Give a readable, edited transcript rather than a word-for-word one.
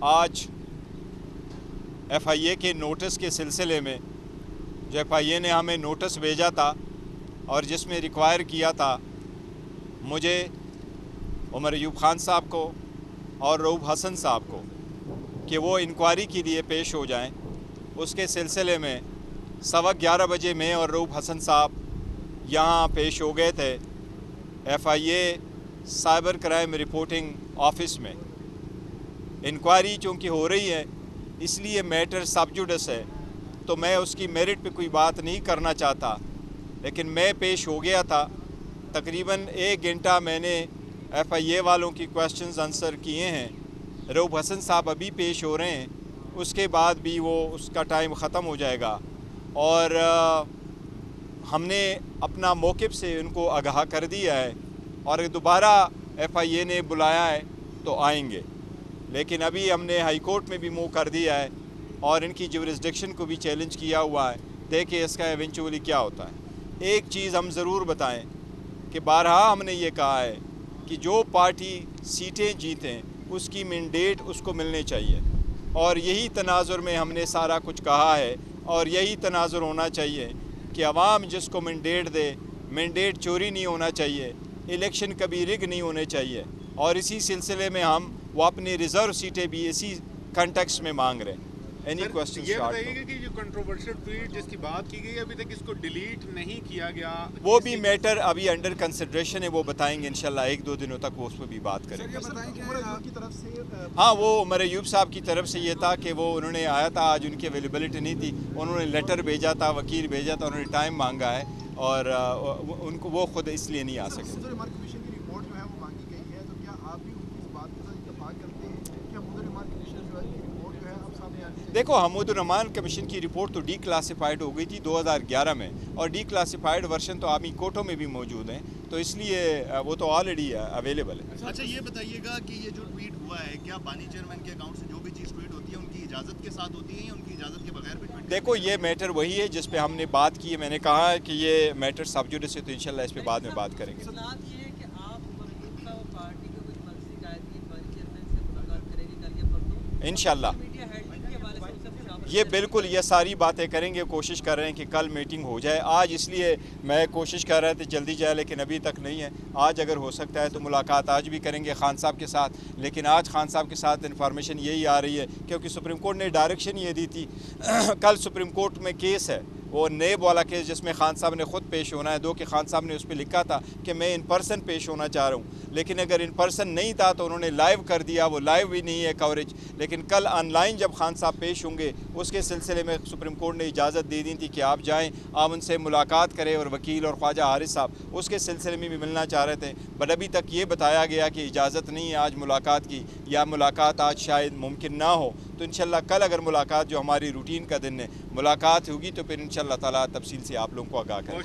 آج FIA کے notice کے سلسلے میں جو FIA نے ہمیں نوٹس بھیجا تھا اور جس میں ریکوائر کیا تھا مجھے، عمر ایوب خان صاحب کو اور رؤوف حسن صاحب کو کہ وہ انکوائری کے لیے پیش ہو جائیں، اس کے سلسلے میں 11:15 بجے میں اور رؤوف حسن صاحب یہاں پیش ہو گئے تھے FIA cyber crime reporting office میں۔ انکوائری چونکہ ہو رہی ہے اس لیے میٹر سب جوڈس ہے، تو میں اس کی میرٹ پہ کوئی بات نہیں کرنا چاہتا، لیکن میں پیش ہو گیا تھا۔ تقریباً 1 گھنٹہ میں نے FIA والوں کی کویسچنز آنسر کیے ہیں۔ رؤوف حسن صاحب ابھی پیش ہو رہے ہیں، اس کے بعد بھی اس کا ٹائم ختم ہو جائے گا، اور ہم نے اپنا موقف سے ان کو آگاہ کر دیا ہے، اور دوبارہ FIA نے بلایا ہے تو آئیں گے۔ لیکن ابھی ہم نے ہائی کورٹ میں بھی موو کر دیا ہے اور ان کی جورسڈکشن کو بھی چیلنج کیا ہوا ہے، دیکھیں اس کا ایونچولی کیا ہوتا ہے۔ ایک چیز ہم ضرور بتائیں کہ بارہا ہم نے یہ کہا ہے کہ جو پارٹی سیٹیں جیتیں اس کی مینڈیٹ اس کو ملنے چاہیے، اور یہی تناظر میں ہم نے سارا کچھ کہا ہے، اور یہی تناظر ہونا چاہیے کہ عوام جس کو مینڈیٹ دے، مینڈیٹ چوری نہیں ہونا چاہیے، الیکشن کبھی رگ نہیں ہونے چاہیے، اور اسی سلسلے میں ہم وہ اپنی ریزرو سیٹیں بھی اسی کنٹیکسٹ میں مانگ رہے ہیں۔ یہ بتائیے گا کہ جو کنٹروورشل ٹویٹ جس کی بات کی گئی ابھی تک اس کو ڈیلیٹ نہیں کیا گیا، وہ بھی میٹر ابھی انڈر کنسیڈریشن ہے، وہ بتائیں گے انشاءاللہ 1-2 دنوں تک وہ اس پہ بھی بات کریں گے۔ ہاں، وہ عمر ایوب صاحب کی طرف سے یہ تھا کہ انہوں نے آیا تھا، آج ان کی اویلیبلٹی نہیں تھی، انہوں نے لیٹر بھیجا تھا، وکیل بھیجا تھا، انہوں نے ٹائم مانگا ہے، اور ان کو وہ خود اس لیے نہیں آ سکے۔ دیکھو، حمود الرحمان کمیشن کی رپورٹ تو ڈی کلاسیفائڈ ہو گئی تھی 2011 میں، اور ڈی کلاسیفائڈ ورشن تو آرمی کورٹوں میں بھی موجود ہیں، تو اس لیے وہ تو آلریڈی اویلیبل ہے۔ اچھا، یہ بتائیے گا کہ یہ جو ٹویٹ ہوا ہے، کیا بانی چیئرمین کے اکاؤنٹ سے جو بھی چیز ٹویٹ ہوتی ہے ان کی اجازت کے ساتھ ہوتی ہے یا ان کی اجازت کے بغیر بھی ٹویٹ؟ دیکھو، یہ میٹر وہی ہے جس پہ ہم نے بات کی ہے، میں نے کہا ہے کہ یہ میٹر سب جوڈس ہے، تو انشاءاللہ اس پہ بعد میں بات کریں گے۔ انشاءاللہ یہ بالکل یہ ساری باتیں کریں گے، کوشش کر رہے ہیں کہ کل میٹنگ ہو جائے۔ آج اس لیے میں کوشش کر رہا تھا جلدی جائے، لیکن ابھی تک نہیں ہے۔ آج اگر ہو سکتا ہے تو ملاقات آج بھی کریں گے خان صاحب کے ساتھ، لیکن آج خان صاحب کے ساتھ انفارمیشن یہی آ رہی ہے کیونکہ سپریم کورٹ نے ڈائریکشن یہ دی تھی۔ کل سپریم کورٹ میں کیس ہے، وہ نیب والا کیس، جس میں خان صاحب نے خود پیش ہونا ہے، کہ خان صاحب نے اس پہ لکھا تھا کہ میں ان پرسن پیش ہونا چاہ رہا ہوں، لیکن اگر ان پرسن نہیں تھا تو انہوں نے لائیو کر دیا، وہ لائیو بھی نہیں ہے کوریج، لیکن کل آن لائن جب خان صاحب پیش ہوں گے اس کے سلسلے میں سپریم کورٹ نے اجازت دے دی تھی کہ آپ جائیں، آپ ان سے ملاقات کریں، اور وکیل اور خواجہ حارث صاحب اس کے سلسلے میں بھی ملنا چاہ رہے تھے، بٹ ابھی تک یہ بتایا گیا کہ اجازت نہیں ہے آج ملاقات کی، یا ملاقات آج شاید ممکن نہ ہو، تو انشاءاللہ کل اگر ملاقات، جو ہماری روٹین کا دن ہے، ملاقات ہوگی تو پھر انشاءاللہ تعالیٰ تفصیل سے آپ لوگوں کو آگاہ کریں گے۔